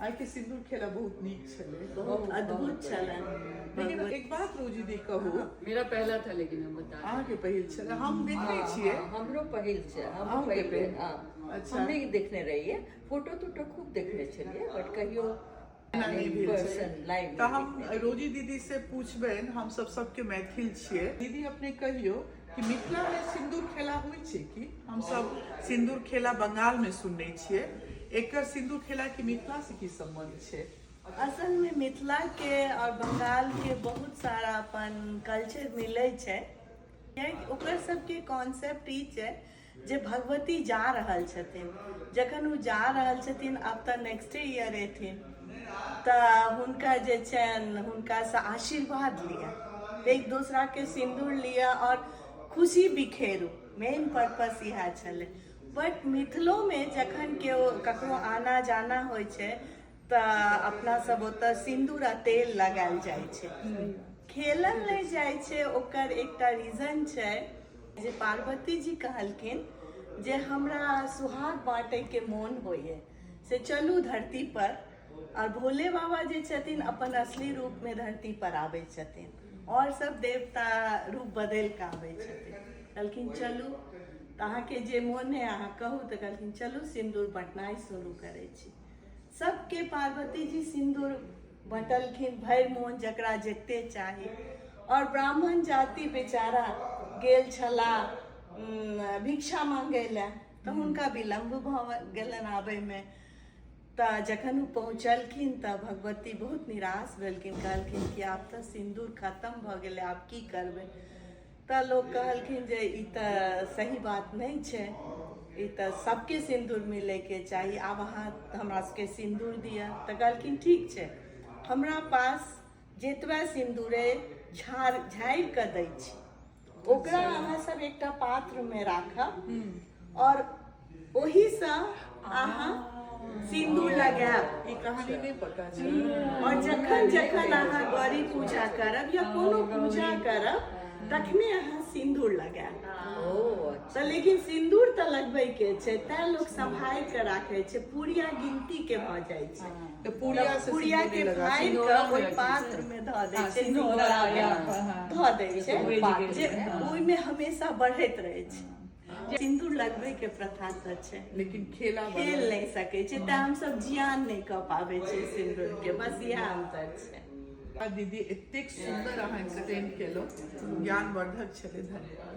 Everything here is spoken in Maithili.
आई के सिंदूर खेला बहुत नीक छले, बहुत अद्भुत छलन। लेकिन एक बात रोजी दी कहू, मेरा पहला था लेकिन हम बता अहाँ के पहिल छले, हम देखने छिए हमरो पहिल छै, हम अहूँ के पहिले पहिल। अच्छा। हम नहीं देखने रहिए, फोटो तो खूब देखने छलिए, बट कहियो नहीं भेल छले। पर्सन लाइव तो हम रोजी दीदी से पूछबेन, हम सब सबके मैथिल छिए। दीदी अपने कहियो कि मिथिला में सिंदूर खेला होइ छै कि? हम सब सिंदूर खेला बंगाल में सुनने छिए, एकर सिंदूर खेला की मिथिला से की संबंध छै? असल में मिथिला के और बंगाल के बहुत सारा अपन कल्चर मिले छै। ओकर सबके कॉन्सेप्ट ई छै जे भगवती जा रहल छथिन, जखन वो जा रहल छथिन, अब तऽ नेक्स्टे ईयर एथिन, तऽ हुनका जे छनि हुनका से आशीर्वाद लिया, एक दूसरा के सिंदूर लिया और खुशी बिखेरू, मेन पर्पस इएह छलै। बट मिथिलो में जखन केओ ककरो आना जाना होइ छै तऽ अपना सब ओतऽ सिंदूर आ तेल लगायल जाइ छै, खेलल नहीं जाइ छै। ओकर एकटा रीजन छै जे पार्वती जी कहलखिन जे हमरा सुहाग बाँटे के मोन होइए, से चलू धरती पर। और भोले बाबा जे छथिन अपन असली रूप में धरती पर आबै छथिन, और सब देवता रूप बदल के आबै छथिन। कहलखिन चलू, तऽ अहाँके जे मोन है अहाँ कहू, तऽ कहलखिन चलू सिंदूर बँटनाइ शुरू करै छी। सबके पार्वती जी सिंदूर बँटलखिन, भरि मोन जकरा जते चाही। और ब्राह्मण जाति बेचारा गेल छला भिक्षा मांगे लए, तऽ हुनका विलम्ब भऽ गेलनि आबे में। तऽ जखन ओ पहुँचलखिन तऽ भगवती बहुत निराश भेलखिन, कहलखिन कि आब तऽ सिंदूर खत्म भऽ गेलै, आब की करबै? तऽ लोग कहलखिन जे ई तऽ सही बात नहीं छै, ई तऽ सबके सिंदूर मिले के चाही, आब अहाँ हमरा सबके सिंदूर दिया। तऽ कहलखिन ठीक छै, हमरा पास जेतबा सिंदूरे झाड़ि कऽ दै छी, ओकरा अहाँ सब एकटा पात्र में राखब और ओही से अहाँ सिंदूर लगाएब। ई कहानी नहीं पता छै। और जखन जखन अहाँ गौरी पूजा करब या कोनो पूजा करब, तखने अहाँ सिंदूर लगाएब। तऽ लेकिन सिंदूर तऽ लगबै के छै, तैं लोग संभाल के राखे छै, पूरिया गिनती के भऽ जाइ छै। तो पूरिया से पूरिया सिंदूर के नहीं लगा फाड़ि सिंदूरा कऽ ओहि में पात्र में धऽ दै छै, सिंदूरा धऽ दै छै, पात्र जे ओहिमे हमेशा बढ़ैत रहै छै। सिंदूर लगबै के प्रथा तऽ छै, लेकिन खेला खेल नहीं सकै छै, तऽ हम सब जियान नहीं कऽ पाबै छै सिंदूर के, बस इएह अंतर छै। दीदी एतेक सुंदर अहाँ एक्सप्लेन केलो, ज्ञानवर्धक छलै, धन्यवाद।